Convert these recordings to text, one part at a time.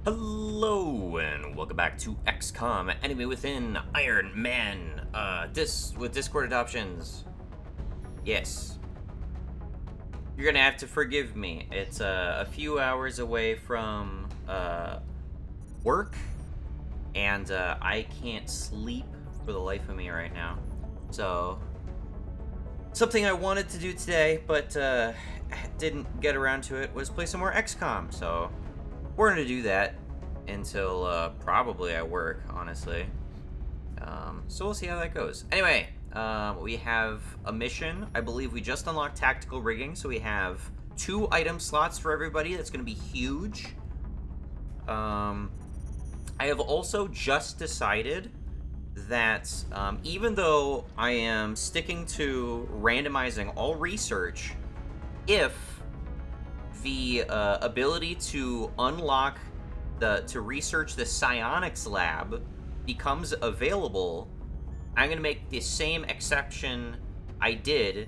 Hello and welcome back to XCOM Enemy Within Ironman. This with Discord adoptions. Yes, you're gonna have to forgive me. It's a few hours away from work, and I can't sleep for the life of me right now. So something I wanted to do today, but didn't get around to it, was play some more XCOM. So we're gonna do that until probably I work, honestly. So we'll see how that goes. Anyway, we have a mission. I believe we just unlocked tactical rigging, so we have 2 item slots for everybody. That's going to be huge. I have also just decided that even though I am sticking to randomizing all research, if the ability to unlock to research the psionics lab becomes available, I'm going to make the same exception I did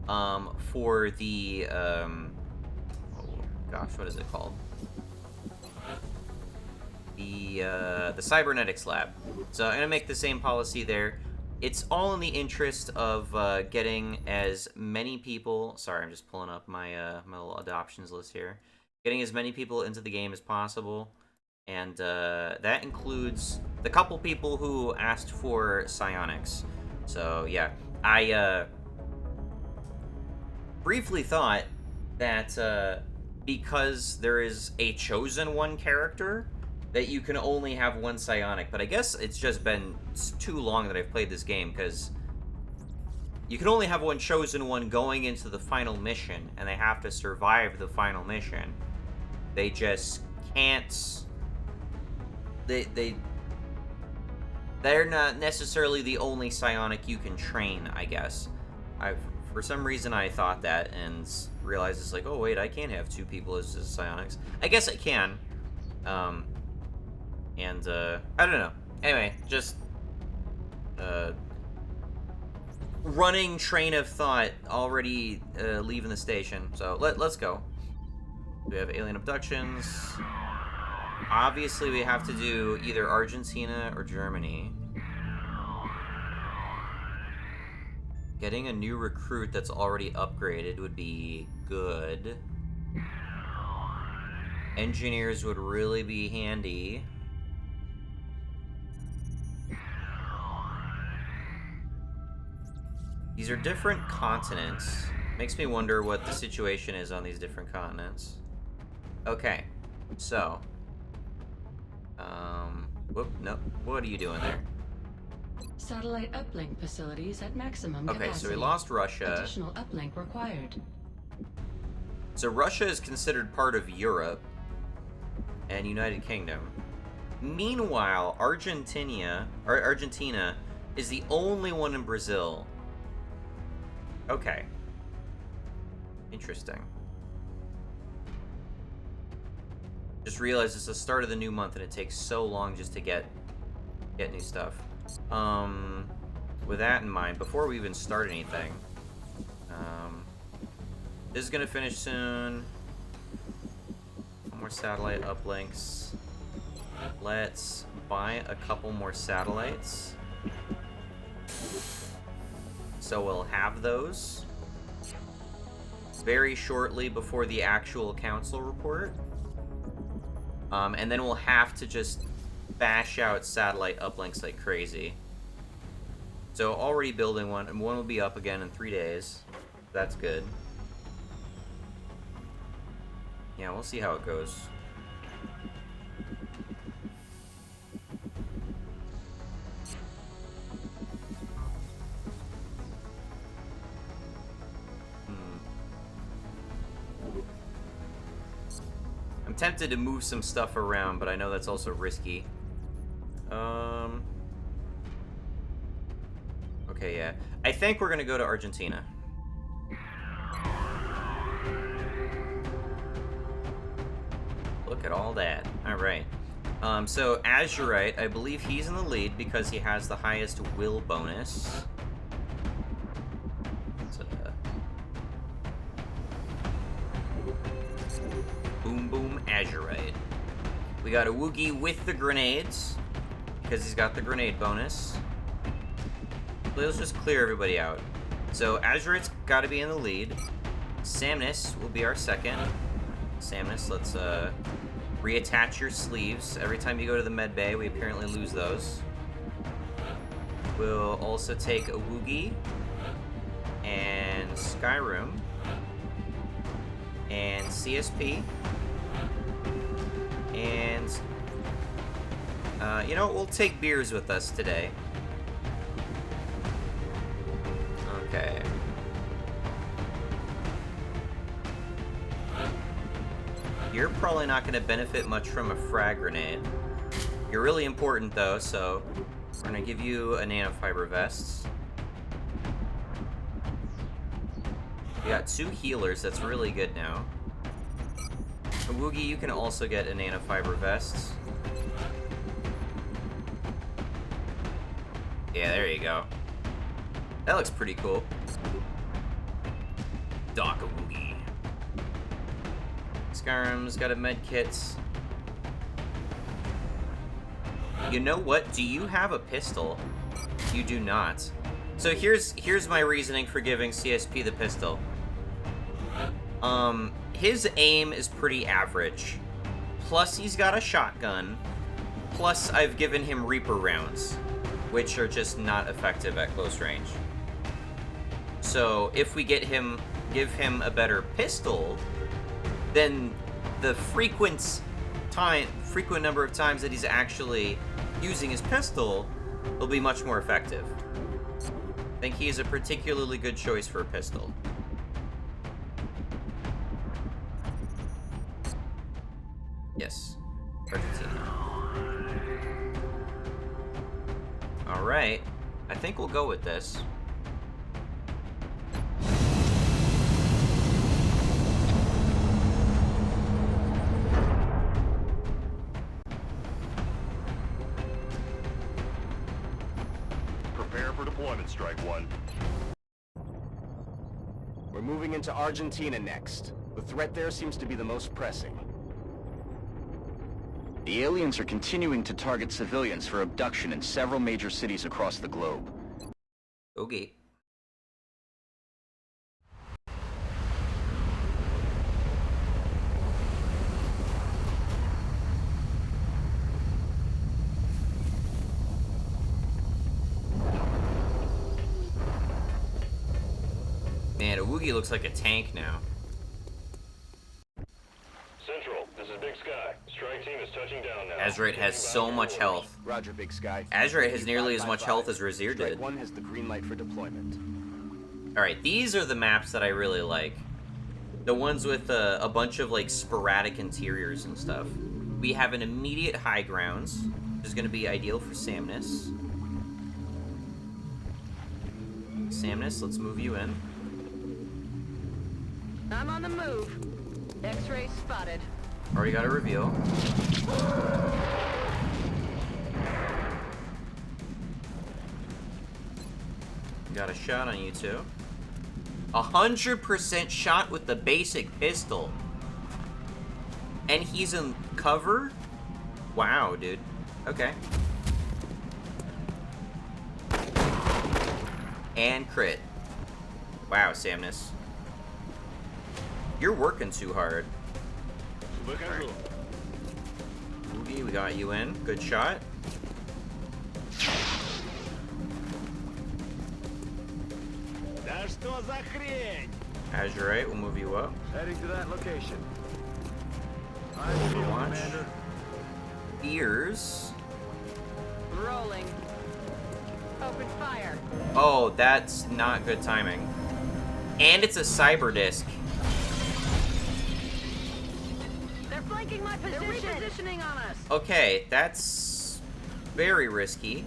for the oh gosh, what is it called? The cybernetics lab. So I'm going to make the same policy there. It's all in the interest of getting as many people. Sorry, I'm just pulling up my my little adoptions list here. Getting as many people into the game as possible, and that includes the couple people who asked for psionics. So yeah, I briefly thought that because there is a chosen one character, that you can only have one psionic, but I guess it's just been too long that I've played this game, because you can only have one chosen one going into the final mission, and they have to survive the final mission. They just can't. They're not necessarily the only psionic you can train, I guess. For some reason I thought that, and realized it's like, oh wait, I can't have 2 people as psionics. I guess I can. And I don't know. Anyway, just running train of thought already leaving the station. So let's go. We have alien abductions. Obviously, we have to do either Argentina or Germany. Getting a new recruit that's already upgraded would be good. Engineers would really be handy. These are different continents. Makes me wonder what the situation is on these different continents. Okay, so whoop, no, what are you doing there? Satellite uplink facilities at maximum Okay, capacity. so we lost Russia. Additional uplink required. So Russia is considered part of Europe and United Kingdom. Meanwhile, Argentina is the only one in Brazil. Okay. Interesting. Just realized it's the start of the new month and it takes so long just to get new stuff. With that in mind, before we even start anything, this is gonna finish soon. One more satellite uplinks. Let's buy a couple more satellites. So we'll have those very shortly before the actual council report. And then we'll have to just bash out satellite uplinks like crazy. So already building one, and one will be up again in 3 days. That's good. Yeah, we'll see how it goes. I'm tempted to move some stuff around, but I know that's also risky. Okay, yeah. I think we're gonna go to Argentina. Look at all that. Alright. So Azurite, I believe he's in the lead because he has the highest will bonus. Boom Boom Azurite. We got a Woogie with the grenades, because he's got the grenade bonus. Let's just clear everybody out. So Azurit's got to be in the lead. Samnus will be our second. Samnus, let's reattach your sleeves. Every time you go to the med bay, we apparently lose those. We'll also take a Woogie and Skyrim and CSP and you know, we'll take beers with us today. Okay. You're probably not going to benefit much from a frag grenade. You're really important though, so we're going to give you a nanofiber vest. We got 2 healers, that's really good now. Woogie, you can also get a nanofiber vest. Yeah, there you go. That looks pretty cool. Dock a Woogie. Skyrim's got a med kit. You know what? Do you have a pistol? You do not. So here's my reasoning for giving CSP the pistol. His aim is pretty average. Plus he's got a shotgun. Plus I've given him Reaper rounds, which are just not effective at close range. So if we give him a better pistol, then the frequent number of times that he's actually using his pistol will be much more effective. I think he is a particularly good choice for a pistol. Yes, Argentina. Alright, I think we'll go with this. Prepare for deployment, Strike One. We're moving into Argentina next. The threat there seems to be the most pressing. The aliens are continuing to target civilians for abduction in several major cities across the globe. Okay. Man, a Woogie looks like a tank now. Central, this is Big Sky. Strike team is touching down now. Azurite has so much health. Roger, Big Sky. Azurite has nearly as much health as Razir Strike did. One has the green light for deployment. Alright, these are the maps that I really like. The ones with a bunch of, like, sporadic interiors and stuff. We have an immediate high grounds, which is going to be ideal for Samnus. Samnus, let's move you in. I'm on the move. X-ray spotted. Already got a reveal. Got a shot on you two. 100% shot with the basic pistol. And he's in cover? Wow, dude. Okay. And crit. Wow, Samnus. You're working too hard. Woogie, we got you in. Good shot. Azurite, we'll move you up. Heading to that location. Overwatch. Ears. Rolling. Open fire. Oh, that's not good timing. And it's a cyber disc. They're flanking my position. They're repositioning on us. Okay, that's very risky.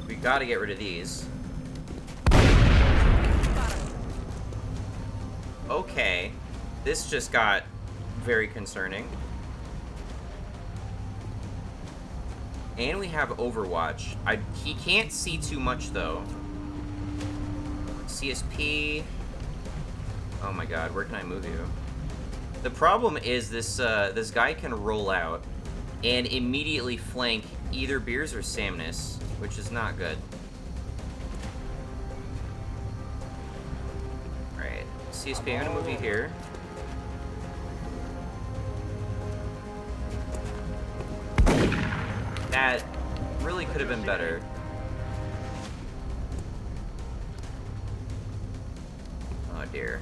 We gotta get rid of these. Okay, this just got very concerning. And we have Overwatch. He can't see too much though. CSP. Oh my god, where can I move you? The problem is this guy can roll out and immediately flank either Beers or Samnus, which is not good. Alright, CSP, I'm gonna move you here. That really could have been better. Oh dear.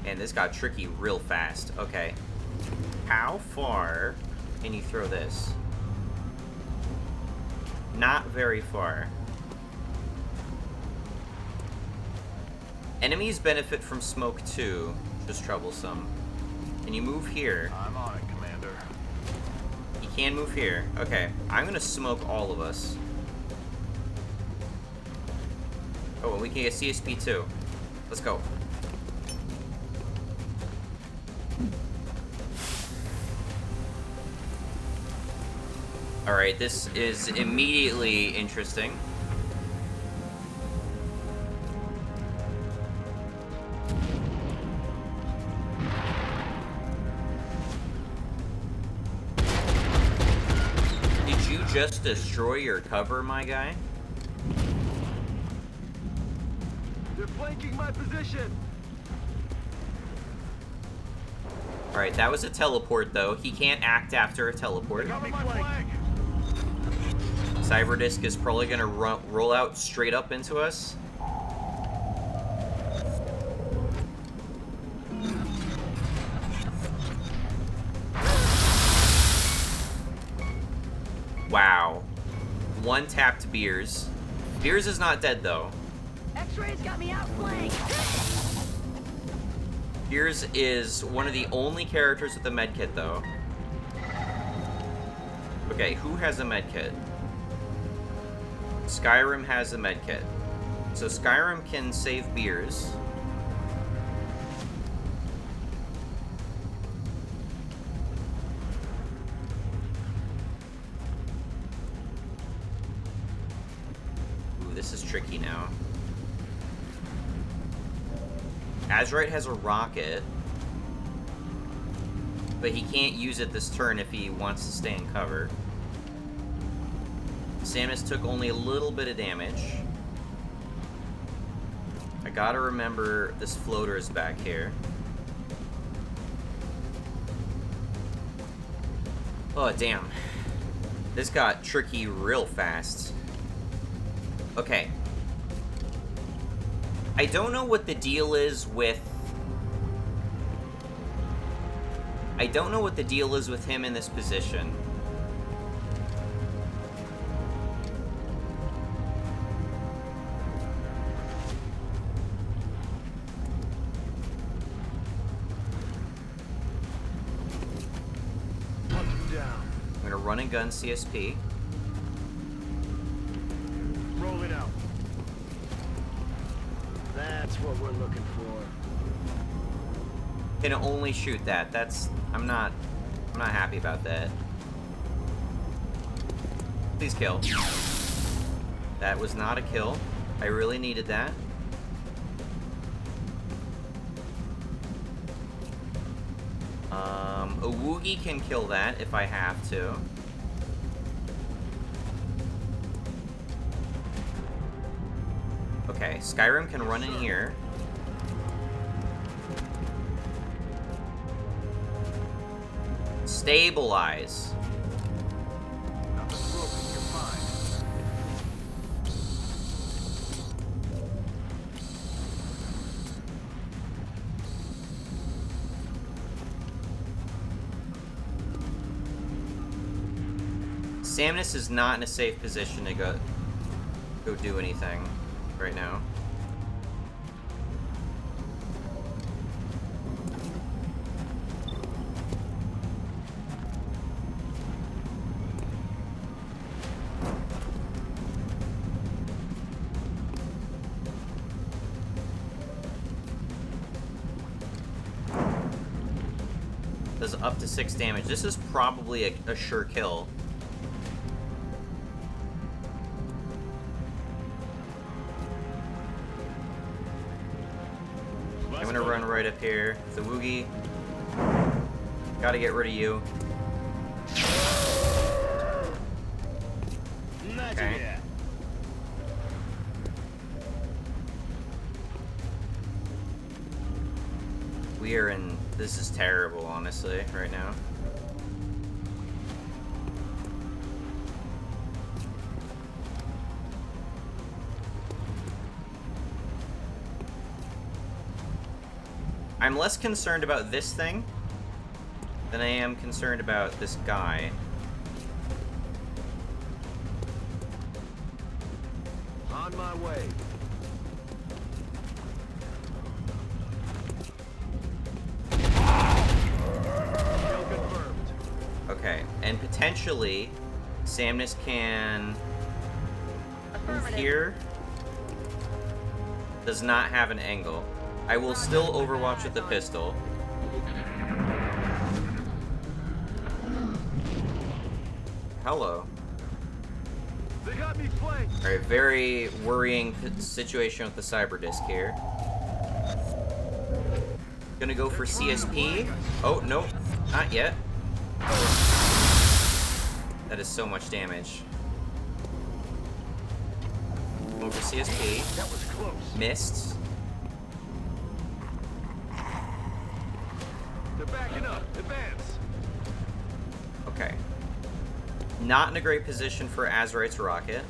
And this got tricky real fast. Okay. How far can you throw this? Not very far. Enemies benefit from smoke too, which is troublesome. Can you move here? I'm on it, Commander. You can move here. Okay. I'm gonna smoke all of us. Oh, and we can get CSP too. Let's go. Alright, this is immediately interesting. Did you just destroy your cover, my guy? They're flanking my position. Alright, that was a teleport, though. He can't act after a teleport. Got me flanked. Cyberdisk is probably gonna roll out straight up into us. Wow. One tapped Beers. Beers is not dead, though. X-rays got me outflanked. Beers is one of the only characters with a medkit, though. Okay, who has a medkit? Skyrim has a medkit. So Skyrim can save Beers. Ooh, this is tricky now. Azurite has a rocket, but he can't use it this turn if he wants to stay in cover. Samus took only a little bit of damage. I gotta remember this floater is back here. Oh, damn. This got tricky real fast. Okay. I don't know what the deal is with... I don't know what the deal is with him in this position. I'm gonna run and gun CSP. Roll it out. That's what we're looking for. Can only shoot that. That's... I'm not happy about that. Please kill. That was not a kill. I really needed that. A Woogie can kill that if I have to. Okay, Skyrim can run in here. Stabilize. Nothing's broken, you're fine. Samnus is not in a safe position to go do anything right now. Does up to 6 damage. This is probably a sure kill. I'm gonna run right up here. The Woogie. Gotta get rid of you. Okay. We are in... This is terrible, honestly, right now. I'm less concerned about this thing than I am concerned about this guy. On my way. Kill confirmed. Okay, and potentially Samnus can move here. Does not have an angle. I will still overwatch with the pistol. Hello. They got me flanked. Alright, very worrying situation with the cyber disc here. Gonna go for CSP. Oh, nope. Not yet. That is so much damage. Going for CSP. That was close. Missed. They're backing up. Advance. Okay. Not in a great position for Azurite's rocket.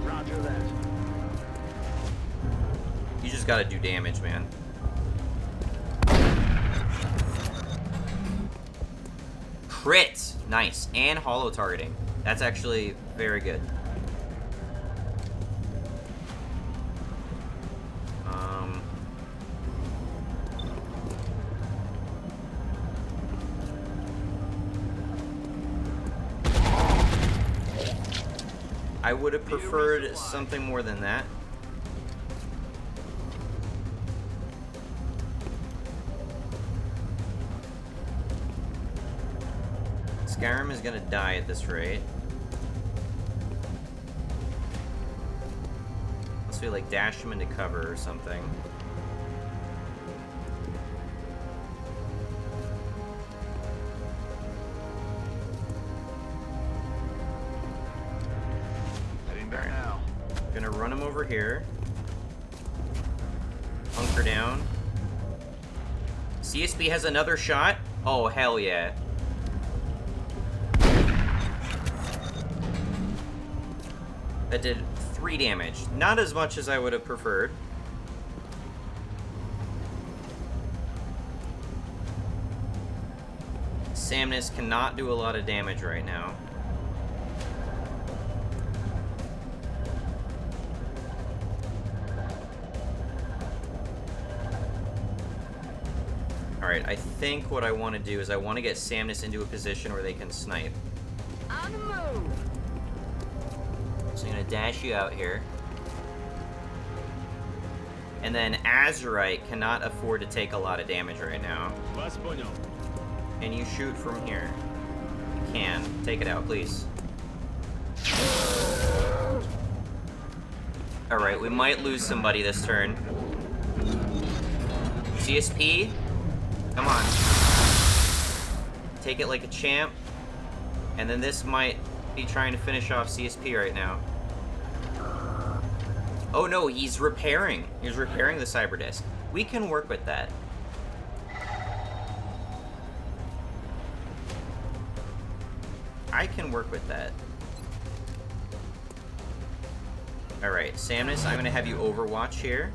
Roger that. You just gotta do damage, man. Crit! Nice. And hollow targeting. That's actually very good. I would have preferred something more than that. Skyrim is gonna die at this rate. Unless we like dash him into cover or something. Heading there now. Gonna run him over here. Hunker down. CSP has another shot? Oh, hell yeah. That did 3 damage. Not as much as I would have preferred. Samnus cannot do a lot of damage right now. Alright, I think what I want to do is I want to get Samnus into a position where they can snipe. On the move. So I'm going to dash you out here. And then Azurite cannot afford to take a lot of damage right now. And you shoot from here. You can. Take it out, please. Alright, we might lose somebody this turn. CSP? Come on. Take it like a champ. And then this might be trying to finish off CSP right now. Oh no, he's repairing. He's repairing the cyber disc. We can work with that. I can work with that. Alright, Samnus, I'm gonna have you overwatch here.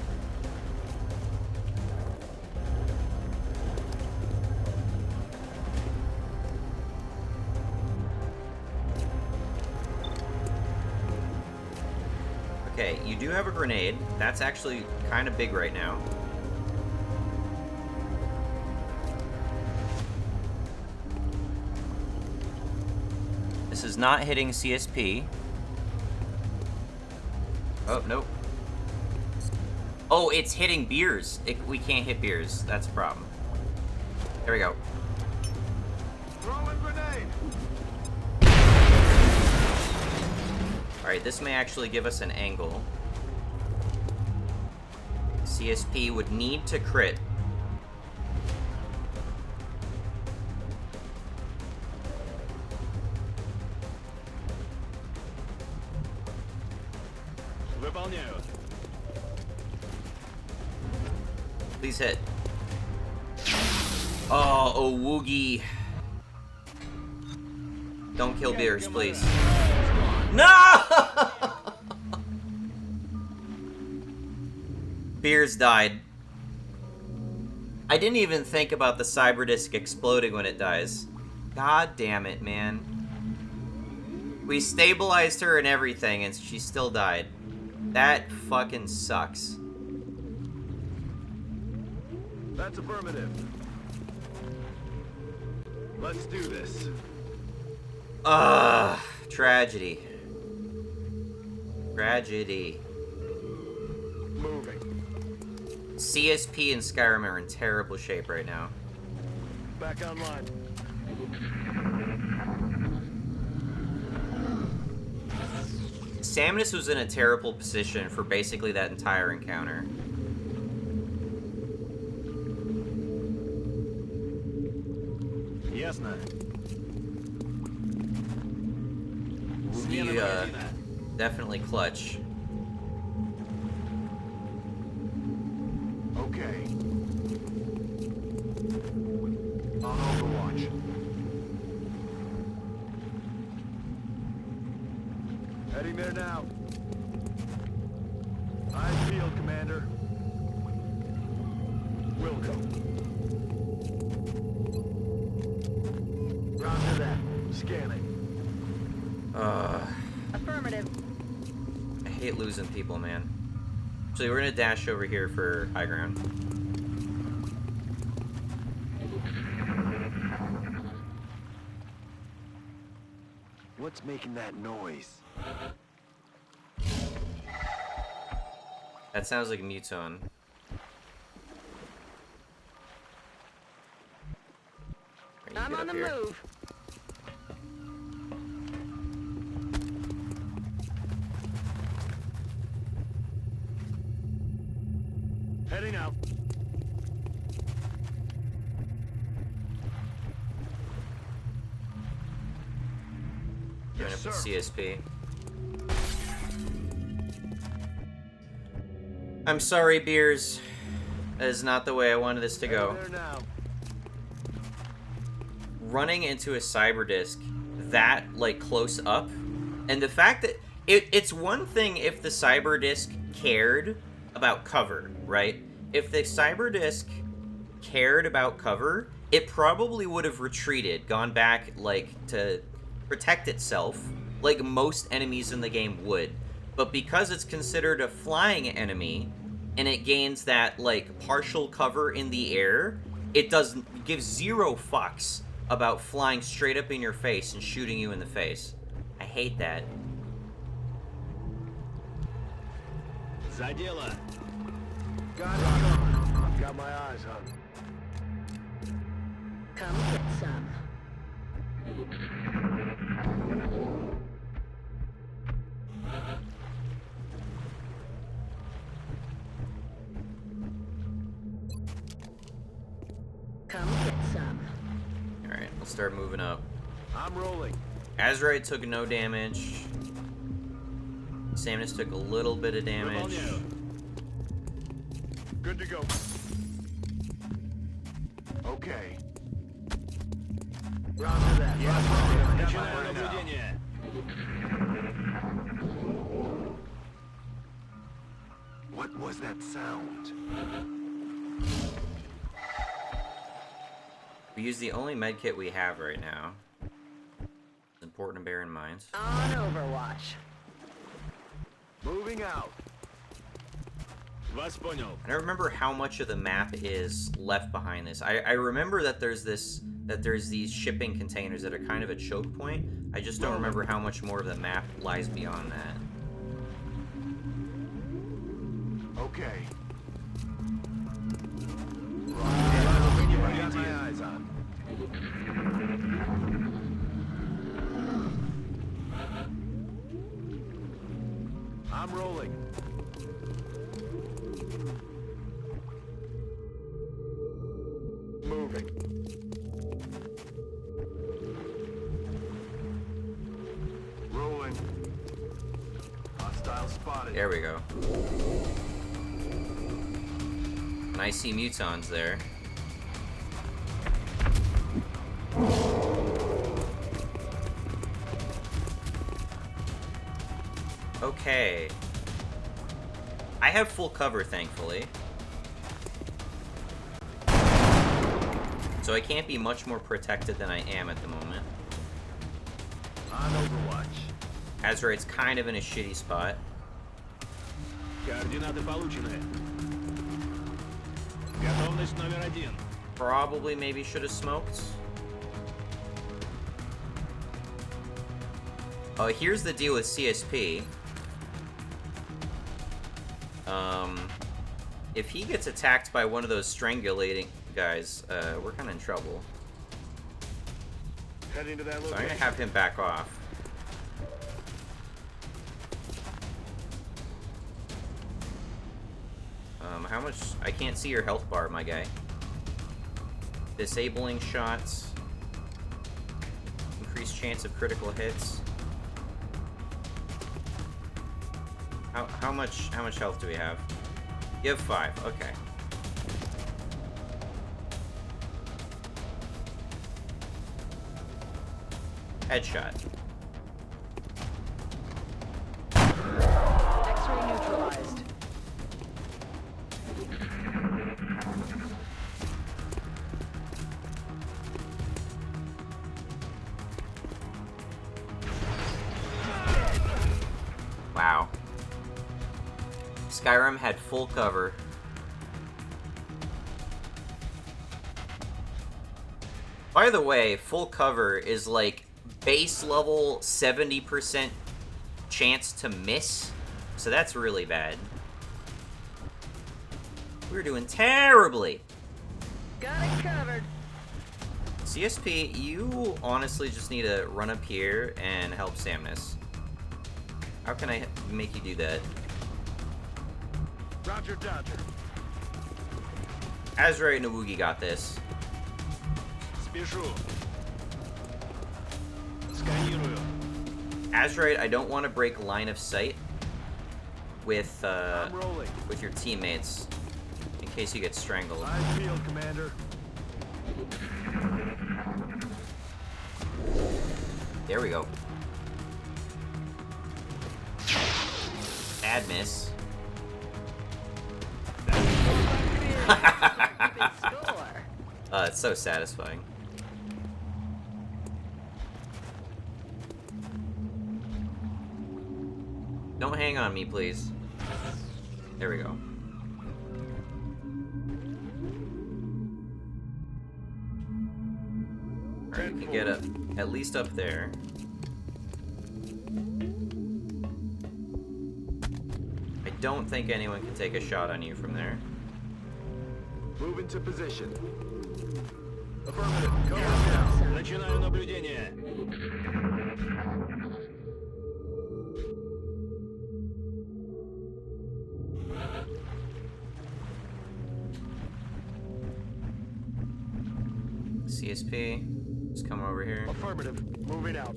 Okay, you do have a grenade. That's actually kind of big right now. This is not hitting CSP. Oh, nope. Oh, it's hitting beers. We can't hit beers. That's a problem. There we go. Throwing grenade. Alright, this may actually give us an angle. CSP would need to crit. Please hit. Oh, Woogie. Don't kill beers, please. No! Beers died. I didn't even think about the cyber disc exploding when it dies. God damn it, man. We stabilized her and everything, and she still died. That fucking sucks. That's affirmative. Let's do this. Tragedy. Tragedy. Moving. CSP and Skyrim are in terrible shape right now. Back online. Samus was in a terrible position for basically that entire encounter. Ясно. He, definitely clutch. Okay. On Overwatch. Heading there now. Eyes peeled, Commander. Wilco. Roger that. Scanning. Affirmative. I hate losing people, man. So we're gonna dash over here for high ground. What's making that noise? That sounds like a muton. Right, you I'm get on up the here. move. Heading out. Join Yes, up with sir. CSP. I'm sorry, Beers. That is not the way I wanted this to go. Heading there now. Running into a cyber disc that, like, close up, and the fact that it's one thing if the cyber disc cared about cover, right? If the cyber disc cared about cover, it probably would have retreated, gone back, like, to protect itself, like most enemies in the game would. But because it's considered a flying enemy, and it gains that, like, partial cover in the air, it gives zero fucks about flying straight up in your face and shooting you in the face. I hate that. Zadela. Got it. Got my eyes on. Come get some. Come get some. Alright, let's start moving up. I'm rolling. Azrael took no damage. Samus took a little bit of damage. Good to go. Okay. Roger that. What was that sound? We use the only medkit we have right now. It's important to bear in mind. On Overwatch. Moving out. I don't remember how much of the map is left behind this. I remember that there's these shipping containers that are kind of a choke point. I just don't remember how much more of the map lies beyond that. Okay. There we go. And I see mutons there. Okay. I have full cover, thankfully. So I can't be much more protected than I am at the moment. On Overwatch. Azraid's kind of in a shitty spot. Координаты получены. Готовность номер 1. Probably maybe should have smoked. Oh, here's the deal with CSP. If he gets attacked by one of those strangulating guys, we're kind of in trouble. Heading to that So I'm location. gonna have him back off. How much? I can't see your health bar, my guy. Disabling shots. Increased chance of critical hits. How much health do we have? You have 5. Okay. Headshot. X-ray neutralized. Wow. Skyrim had full cover. By the way, full cover is like base level 70% chance to miss. So that's really bad. We're doing terribly. Got it covered. CSP, you honestly just need to run up here and help Samus. How can I make you do that? Roger, Dodger. Azraid and Nawugi got this. Спешу. Сканирую. Azraid, I don't want to break line of sight with I'm rolling. your teammates in case you get strangled. I field, Commander. There we go. Bad miss. Big score. It's so satisfying. Don't hang on me, please. There we go. Alright, you can get up, at least up there. I don't think anyone can take a shot on you from there. Move into position. Affirmative. Cover down. Начинаю наблюдение. CSP, just come over here. Affirmative. Moving out.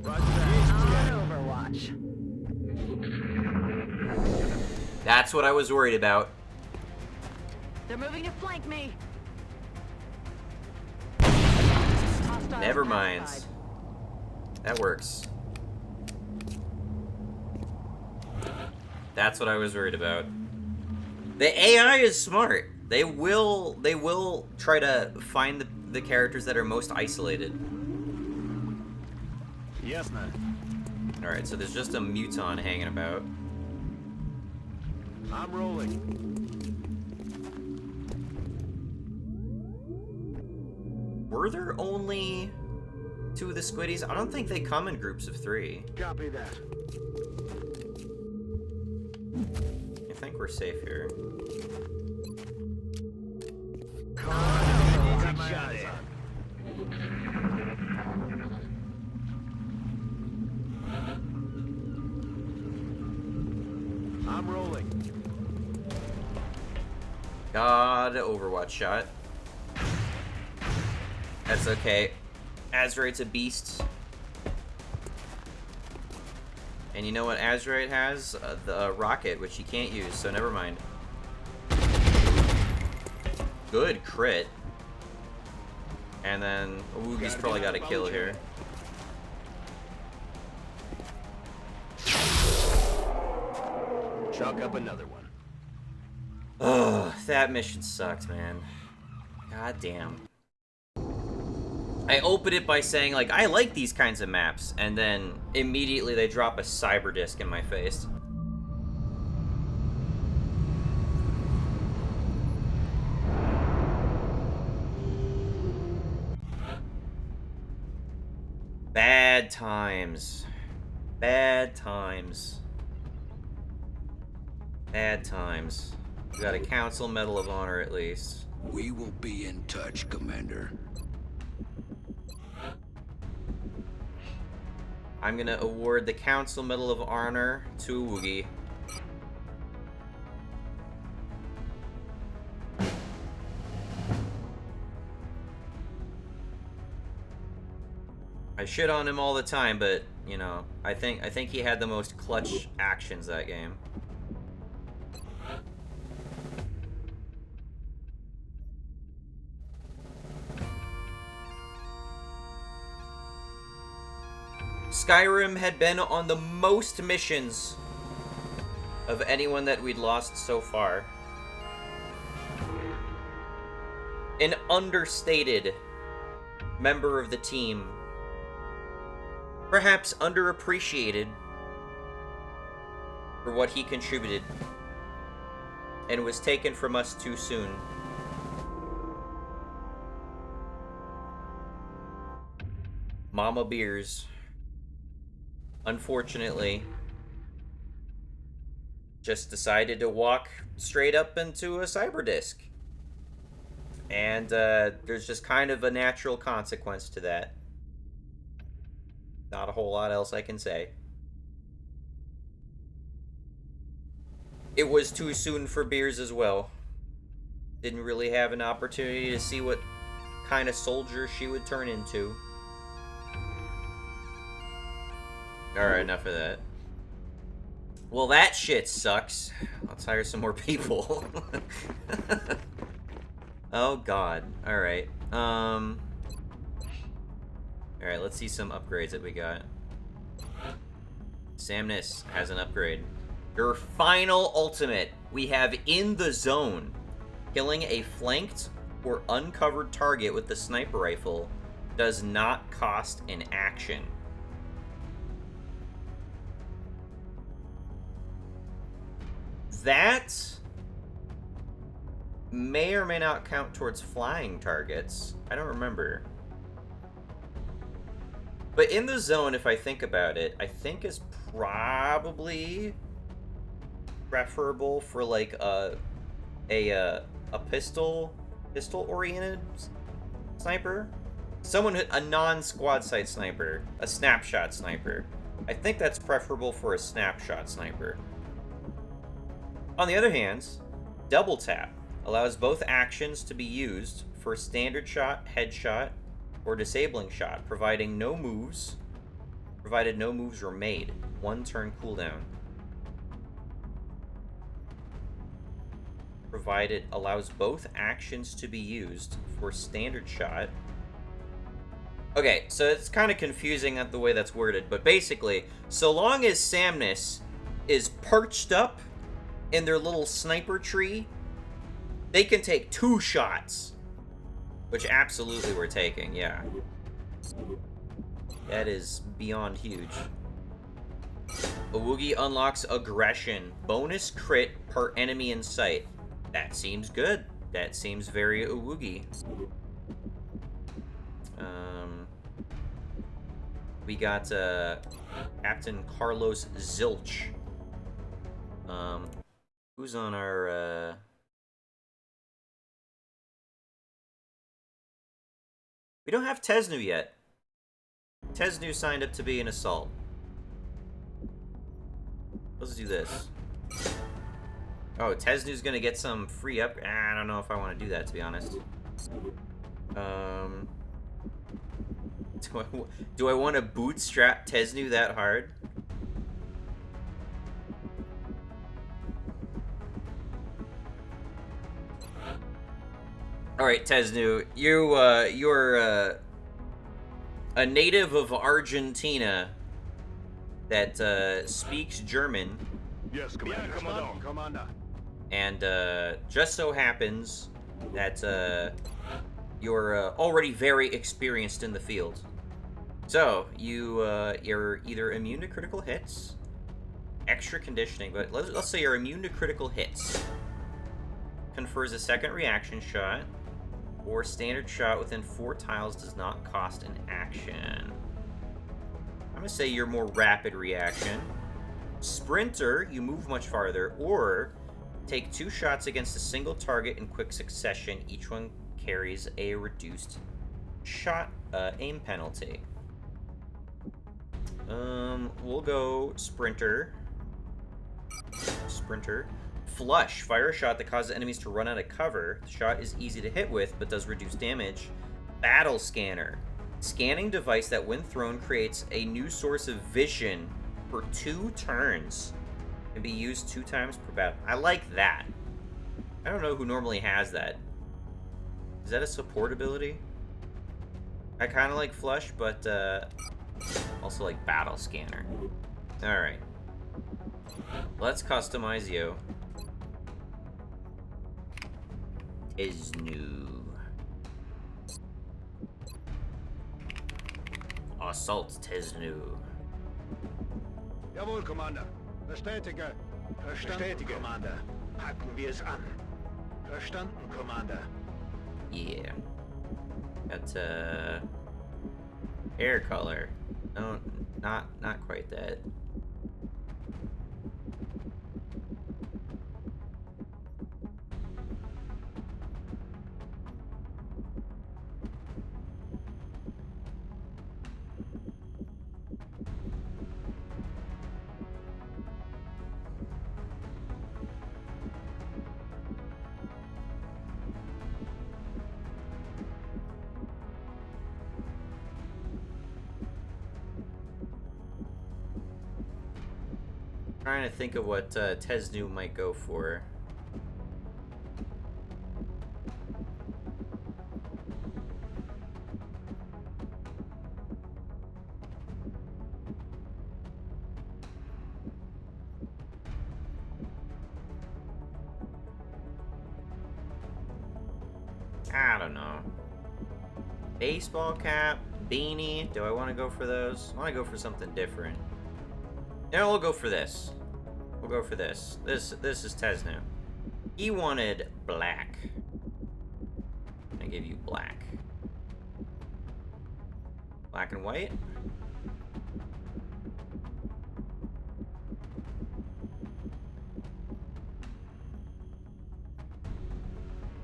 Roger that. On Overwatch. That's what I was worried about. They're moving to flank me. Hostiles Never mind. identified. That works. That's what I was worried about. The AI is smart. They will try to find the characters that are most isolated. Ясно. Alright, so there's just a muton hanging about. I'm rolling. Were there only 2 of the squiddies? I don't think they come in groups of 3. Copy that. I think we're safe here. Got my eyes on. I'm rolling. God, Overwatch shot. That's okay. Azraid's a beast. And you know what Azurite has? The rocket, which he can't use, so never mind. Good crit. And then Woogi's probably got a kill here. Chalk up another one. Ugh, that mission sucked, man. God damn. I opened it by saying, like, I like these kinds of maps, and then immediately they drop a cyber disc in my face. Bad times. Bad times. Bad times. We got a Council Medal of Honor at least. We will be in touch, Commander. I'm gonna award the Council Medal of Honor to Woogie. I shit on him all the time, but you know, I think he had the most clutch actions that game. Skyrim had been on the most missions of anyone that we'd lost so far. An understated member of the team. Perhaps underappreciated for what he contributed and was taken from us too soon. Mama Beers, unfortunately, just decided to walk straight up into a cyber disc. And there's just kind of a natural consequence to that. Not a whole lot else I can say. It was too soon for Beers as well. Didn't really have an opportunity to see what kind of soldier she would turn into. Alright, enough of that. Well, that shit sucks. Let's hire some more people. Oh god. Alright. Alright, let's see some upgrades that we got. Samnus has an upgrade. Your final ultimate. We have In the Zone. Killing a flanked or uncovered target with the sniper rifle does not cost an action. That may or may not count towards flying targets. I don't remember. But In the Zone, if I think about it, I think is probably preferable for like a pistol-oriented sniper. A non-squad sight sniper, a snapshot sniper. I think that's preferable for a snapshot sniper. On the other hand, double tap allows both actions to be used for standard shot, headshot, or disabling shot, provided no moves were made. 1 turn cooldown. Provided allows both actions to be used for standard shot. Okay, so it's kind of confusing at the way that's worded, but basically, so long as Samnus is perched up in their little sniper tree, they can take 2 shots. Which absolutely we're taking, yeah. That is beyond huge. Awoogie unlocks Aggression. Bonus crit per enemy in sight. That seems good. That seems very Awoogie. We got Captain Carlos Zilch. Who's on our... We don't have Tesnu yet. Tesnu signed up to be an assault. Let's do this. Oh, Tesnu's gonna get some free up... I don't know if I want to do that, to be honest. Do I want to bootstrap Tesnu that hard? All right, Tesnu, you're a native of Argentina that speaks German, Yes, Commander. Commander. and just so happens that you're already very experienced in the field. So you're either immune to critical hits, extra conditioning, but let's say you're immune to critical hits. Confers a second reaction shot, or standard shot within 4 tiles does not cost an action. I'm gonna say you're more rapid reaction. Sprinter, you move much farther, or take 2 shots against a single target in quick succession. Each one carries a reduced shot aim penalty. We'll go Sprinter. Flush. Fire a shot that causes enemies to run out of cover. The shot is easy to hit with, but does reduce damage. Battle Scanner. Scanning device that, when thrown, creates a new source of vision for 2 turns. Can be used 2 times per battle. I like that. I don't know who normally has that. Is that a support ability? I kind of like Flush, but also like Battle Scanner. Alright. Let's customize you. Is new. Assault Tesnu. Jawohl, Commander. Bestätige. Verstanden, Commander. Packen wir es an. Verstanden, Commander. Yeah. Got hair color. No, not quite that. Trying to think of what Tesnu might go for. I don't know. Baseball cap, beanie. Do I want to go for those? I want to go for something different. No, we'll go for this. We'll go for this. This is Tesnu. He wanted black. I give you black. Black and white.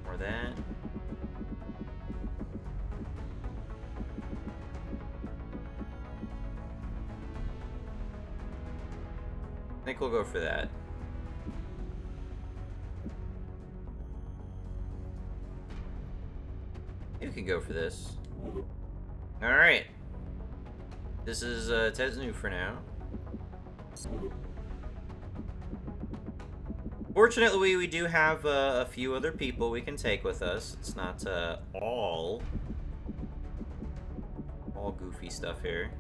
Or that. I think we'll go for that. You can go for this. Alright. This is Tesnu for now. Fortunately, we do have a few other people we can take with us. It's not all goofy stuff here.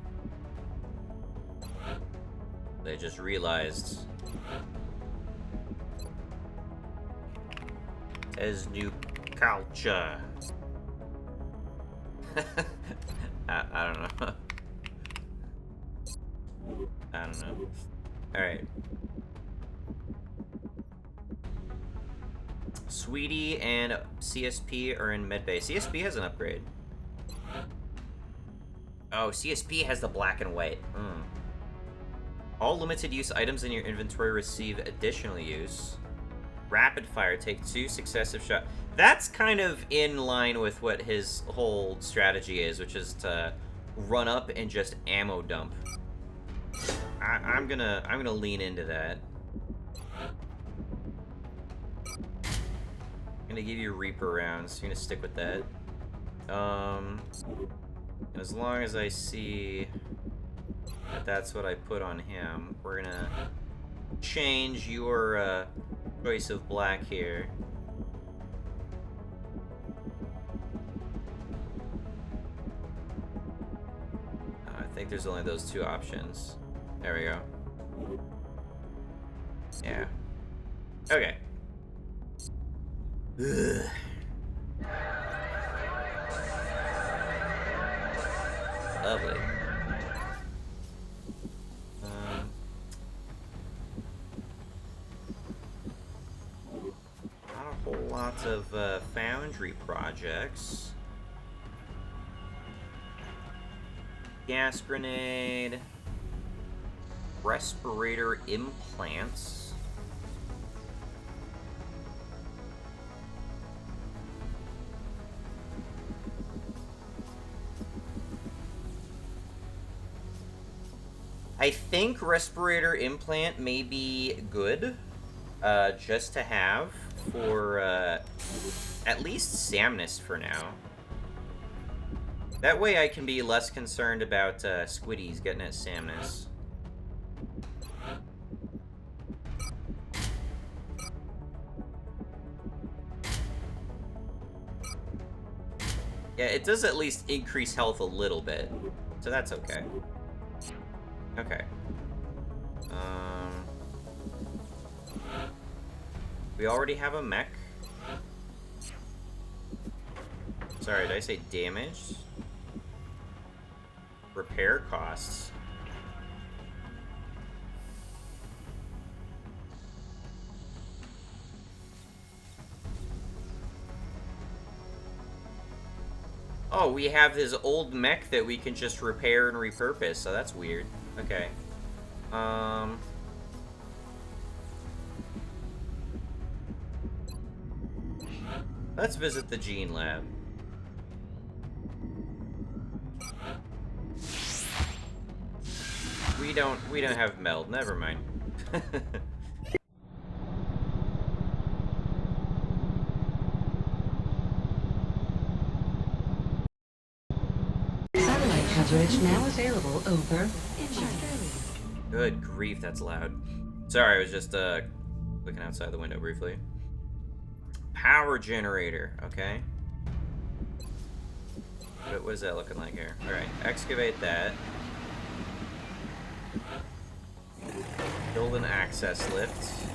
They just realized Tesnu culture. I don't know. I don't know. Alright. Sweetie and CSP are in medbay. CSP has an upgrade. Oh, CSP has the black and white. All limited use items in your inventory receive additional use. Rapid fire, take 2 successive shots. That's kind of in line with what his whole strategy is, which is to run up and just ammo dump. I'm gonna lean into that. I'm gonna give you Reaper rounds. You're gonna stick with that. As long as I see that that's what I put on him, we're gonna change your choice of black here. think there's only those two options. There we go. Yeah. Okay. Ugh. Lovely. Not a whole lot of foundry projects. Gas grenade. Respirator implants. I think respirator implant may be good, just to have for at least Samnus for now. That way I can be less concerned about squiddies getting at Samnus. Yeah, it does at least increase health a little bit, so that's okay. Okay. We already have a mech. Sorry, did I say damage? Repair costs. Oh, we have this old mech that we can just repair and repurpose, so that's weird. Okay. Let's visit the gene lab. We don't have meld, never mind. Satellite coverage now available over in Australia. Good grief, that's loud. Sorry, I was just looking outside the window briefly. Power generator, okay. What is that looking like here? Alright, excavate that. Build an access lift.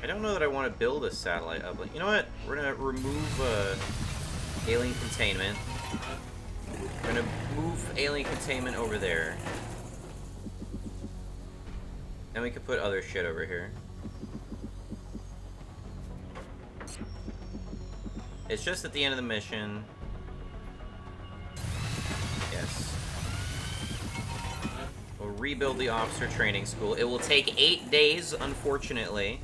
I don't know that I want to build a satellite uplink. You know what? We're gonna remove alien containment. We're gonna move alien containment over there. Then we could put other shit over here. It's just at the end of the mission. Yes. We'll rebuild the officer training school. It will take 8 days, unfortunately.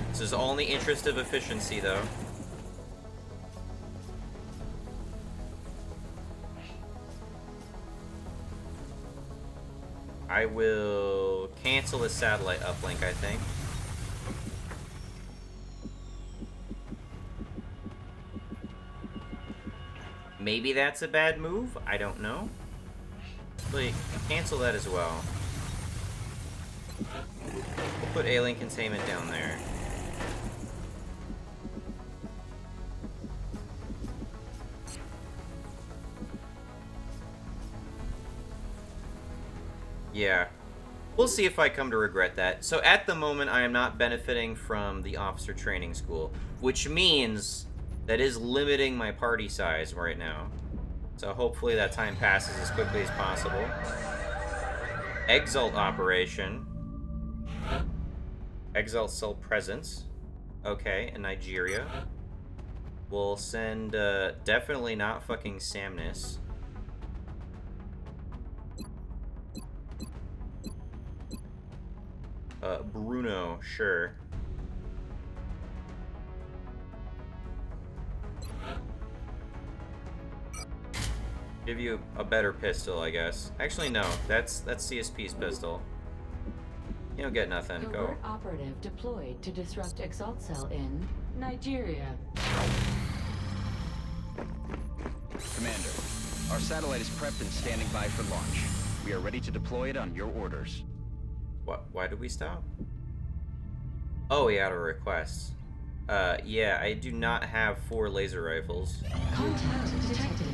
This is all in the interest of efficiency, though. I will cancel the satellite uplink, I think. Maybe that's a bad move? I don't know. But cancel that as well. We'll put alien containment down there. Yeah. We'll see if I come to regret that. So at the moment, I am not benefiting from the officer training school, which means that is limiting my party size right now. So hopefully that time passes as quickly as possible. Exalt operation. Exalt cell presence. Okay, in Nigeria. We'll send, definitely not fucking Samnus. Bruno, sure. Give you a better pistol, I guess. Actually, no. That's CSP's pistol. You don't get nothing. Go. Covert operative deployed to disrupt Exalt Cell in Nigeria. Commander, our satellite is prepped and standing by for launch. We are ready to deploy it on your orders. What? Why did we stop? Oh, we got a request. Yeah, I do not have 4 laser rifles. Contact detected.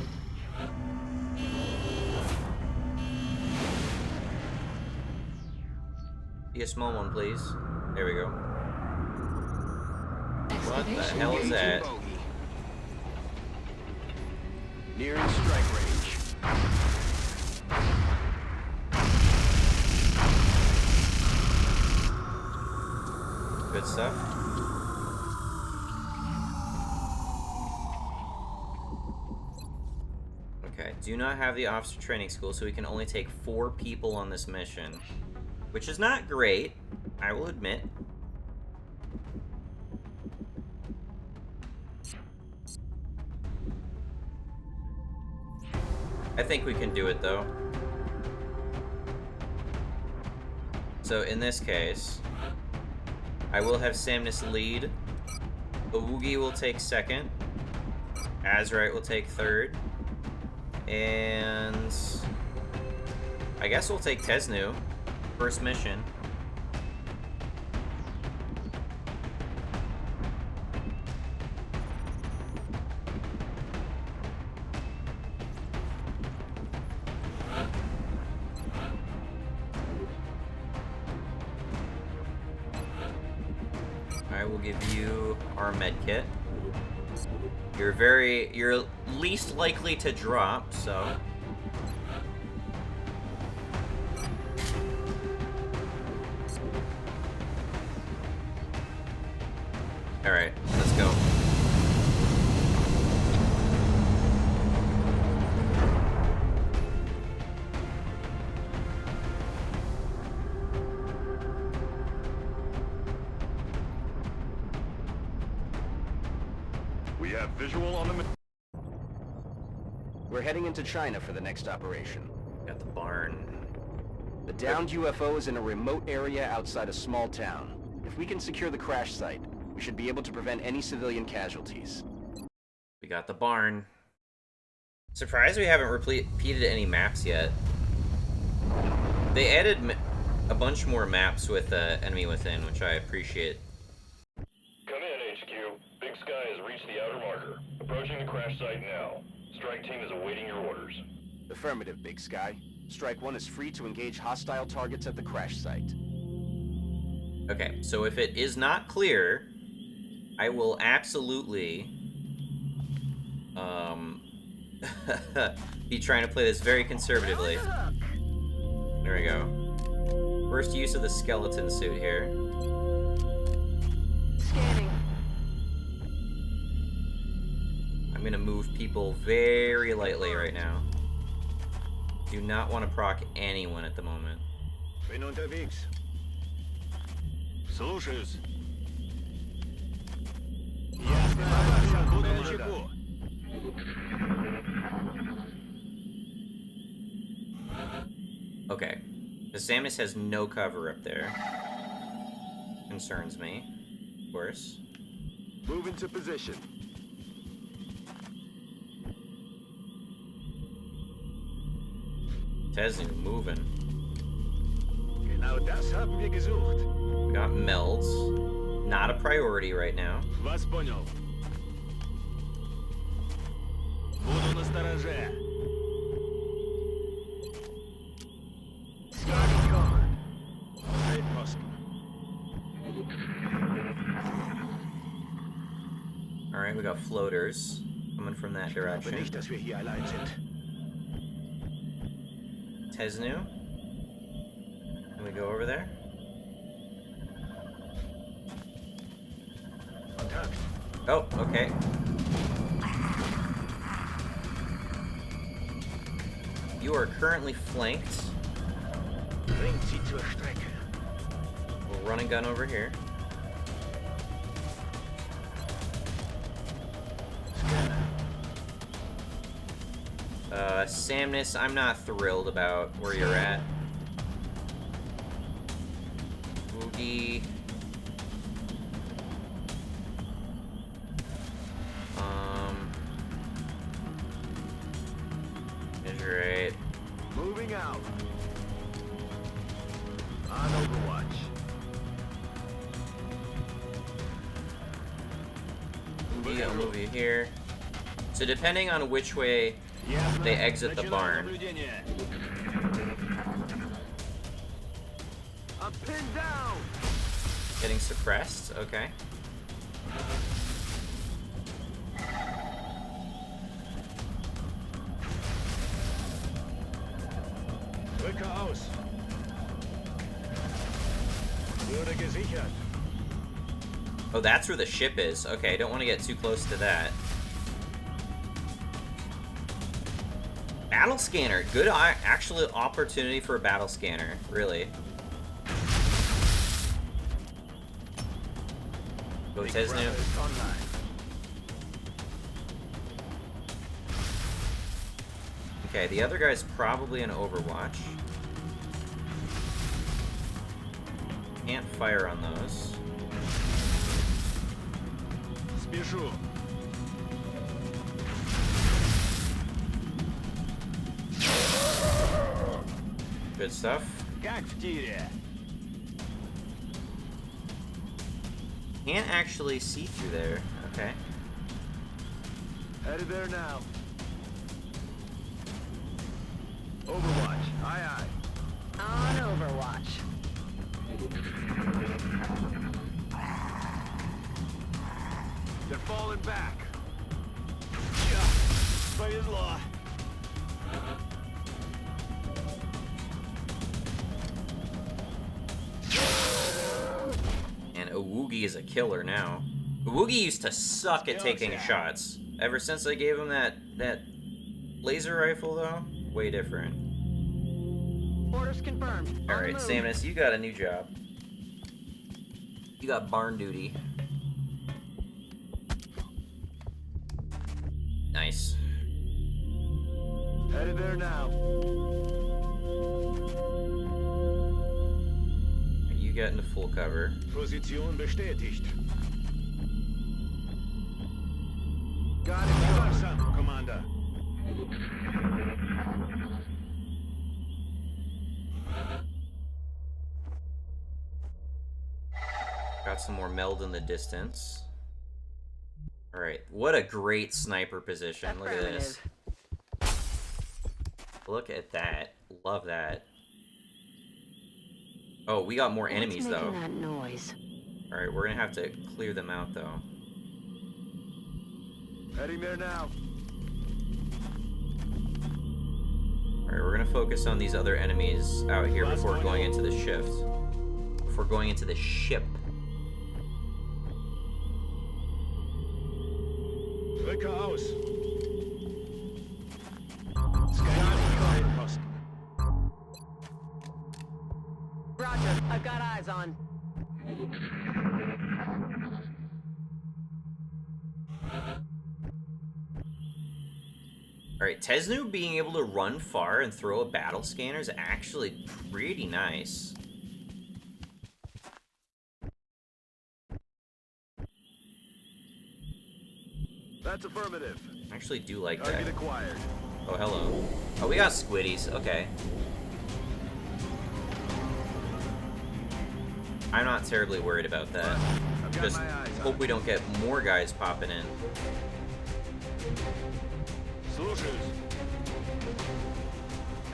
Be a small one, please. There we go. What the Excavation. hell is that? Bogey. Nearing strike range. Good stuff. Okay, do not have the officer training school, so we can only take 4 people on this mission. Which is not great, I will admit. I think we can do it, though. So in this case, I will have Samnus lead. Oogie will take second. Azrite will take third. And I guess we'll take Tesnu. First mission. I will give you our med kit. You're least likely to drop, so. Alright, let's go. We have visual on the... We're heading into China for the next operation. Got the barn. The downed UFO is in a remote area outside a small town. If we can secure the crash site, we should be able to prevent any civilian casualties. We got the barn. Surprised we haven't repeated any maps yet. They added a bunch more maps with Enemy Within, which I appreciate. Come in, HQ. Big Sky has reached the outer marker. Approaching the crash site now. Strike team is awaiting your orders. Affirmative, Big Sky. Strike 1 is free to engage hostile targets at the crash site. Okay, so if it is not clear, I will absolutely be trying to play this very conservatively. There we go. First use of the skeleton suit here. Scanning. I'm gonna move people very lightly right now. Do not want to proc anyone at the moment. Bin unterwegs. Слушаюсь. Буду начеку. Okay. The Samus has no cover up there. Concerns me, of course. Move into position. Tesnu moving. Genau das haben wir gesucht. We got melds. Not a priority right now. Вас понял. Буду настороже. Scanning. Feldposten. Alright, we got floaters coming from that Ich glaube direction. nicht, dass wir hier allein sind. Tesnu? Can we go over there? Kontakt. Oh, okay. You are currently flanked. Bringt sie zur Strecke. We'll run and gun over here. Scanner. Samnus, I'm not thrilled about where you're at. Oogie. Is right. Moving out. On on Overwatch. I'll move you here. So depending on which way they exit the barn. I'm pinned down. Getting suppressed, okay. Rücke aus. Würde gesichert. Oh, that's where the ship is. Okay, don't want to get too close to that. Battle scanner. Good actual opportunity for a battle scanner, really. Go Tesnu. Okay, the other guy's probably an Overwatch. Can't fire on those. Спешу. Good stuff. Как в тире. Can't actually see through there. Okay. Headed there now. Overwatch. Aye, aye. On Overwatch. They're falling back. Повезло. And Owugi is a killer now. Owugi used to suck at taking shots. Ever since I gave him that laser rifle, though, way different. Orders confirmed. All right, Samus, you got a new job. You got barn duty. Nice. Headed there now. You got into full cover. Position bestätigt. Got it. Awesome, Commander. Got some more meld in the distance. Alright, what a great sniper position. Look at this. Look at that. Love that. Oh, we got more enemies, though. That noise? Alright, we're gonna have to clear them out, though. Heading there now. Alright, we're gonna focus on these other enemies out here before going into the shift. Before going into the ship. Rücke aus. Roger, I've got eyes on. Alright, Tesnu being able to run far and throw a battle scanner is actually pretty nice. That's affirmative. I actually do like that. Target acquired. Oh, hello. Oh, we got squiddies. Okay. I'm not terribly worried about that. I've got Just my eyes hope on we don't get more guys popping in. Слушаюсь.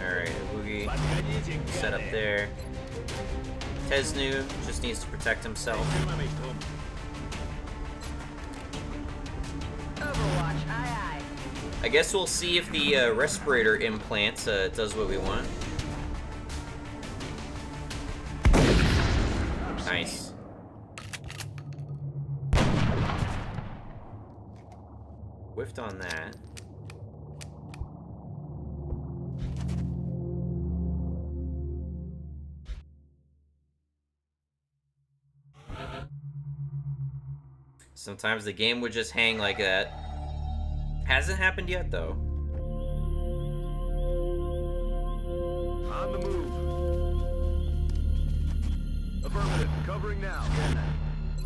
Alright, Woogie Подходите к set up Гале. there. Tesnu just needs to protect himself. Overwatch, aye, I guess we'll see if the respirator implant does what we want. Nice. Whiffed on that. Sometimes the game would just hang like that. Hasn't happened yet, though. On the move. Affirmative. Covering now.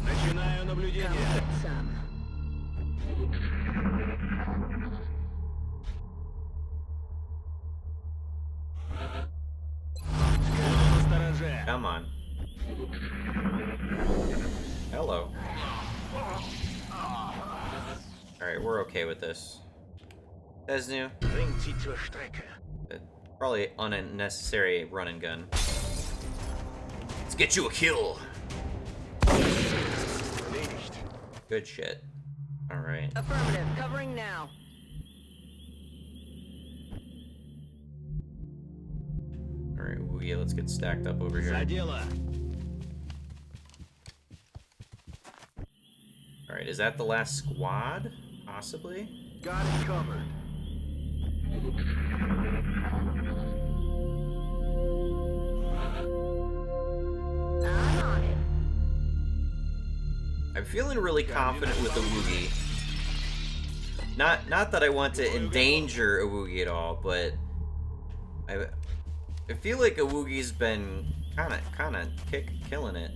Начинаю наблюдение. Some. Настороже. Come on. Alright, we're okay with this. Desnu. Bringt sie zur Strecke. Probably unnecessary run and gun. Let's get you a kill. Erledigt. Good shit. Alright. Affirmative. Covering now. Alright, yeah, let's get stacked up over here. За дело. Alright, is that the last squad? Possibly? Got it covered. I'm on it. I'm feeling really confident with the Woogie. Not that I want to endanger a Woogie at all, but I feel like a Woogie's been kinda killing it.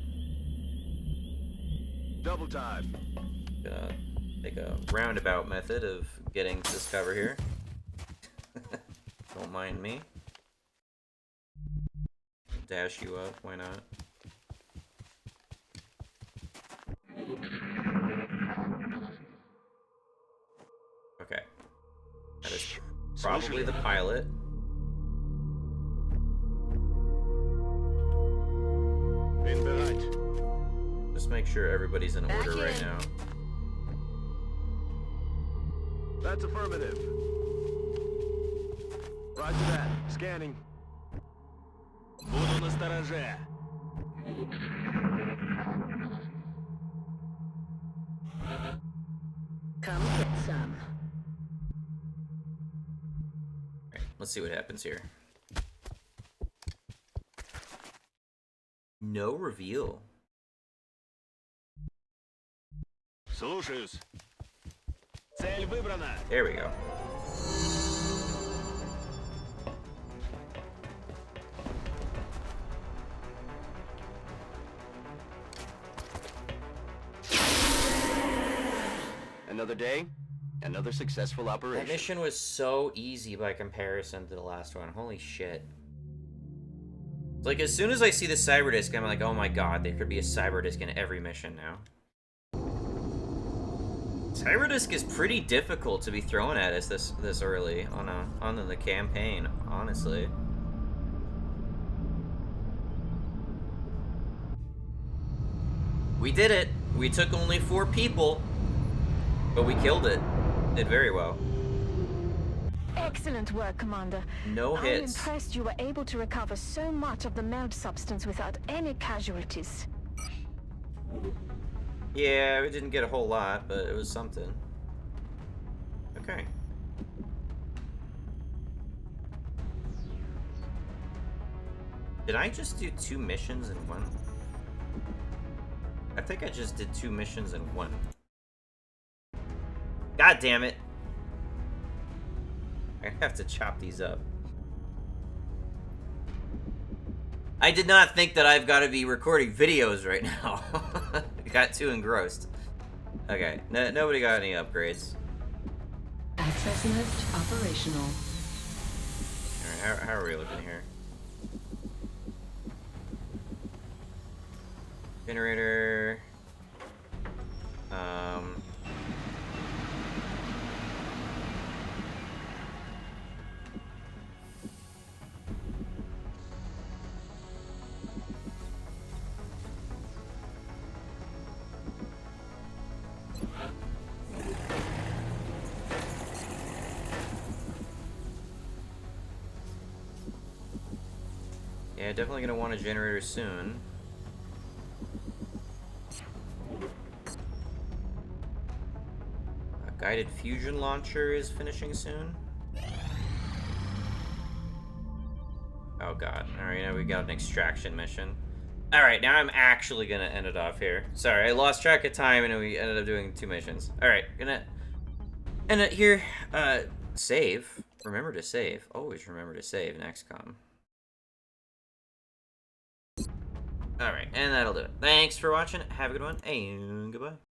Double time. Take a roundabout method of getting to this cover here. Don't mind me. Dash you up, why not? Okay. That is probably the pilot. Bin bereit. Just make sure everybody's in Back order right in. now. That's affirmative. Roger that. Scanning. Буду настороже. Come get some. Alright, let's see what happens here. No reveal. Слушаюсь. Цель выбрана. There we go. Another day, another successful operation. That mission was so easy by comparison to the last one. Holy shit. Like, as soon as I see the cyber disc, I'm like, oh my god, there could be a cyber disc in every mission now. Cyber disc is pretty difficult to be thrown at us this early on the campaign, honestly. We did it. We took only 4 people, but we killed it. Did very well. Excellent work, Commander. No hits. I'm impressed you were able to recover so much of the meld substance without any casualties. Yeah, we didn't get a whole lot, but it was something. Okay. Did I just do 2 missions in one? I think I just did 2 missions in one. God damn it. I have to chop these up. I did not think that I've got to be recording videos right now. I got too engrossed. Okay, nobody got any upgrades. Access lift operational. Alright, how are we looking here? Generator. Yeah, definitely gonna want a generator soon. A guided fusion launcher is finishing soon. Oh god. Alright, now we got an extraction mission. Alright, now I'm actually gonna end it off here. Sorry, I lost track of time and we ended up doing 2 missions. Alright, gonna end it here. Save. Remember to save. Always remember to save in XCOM. Alright, and that'll do it. Thanks for watching. Have a good one, and goodbye.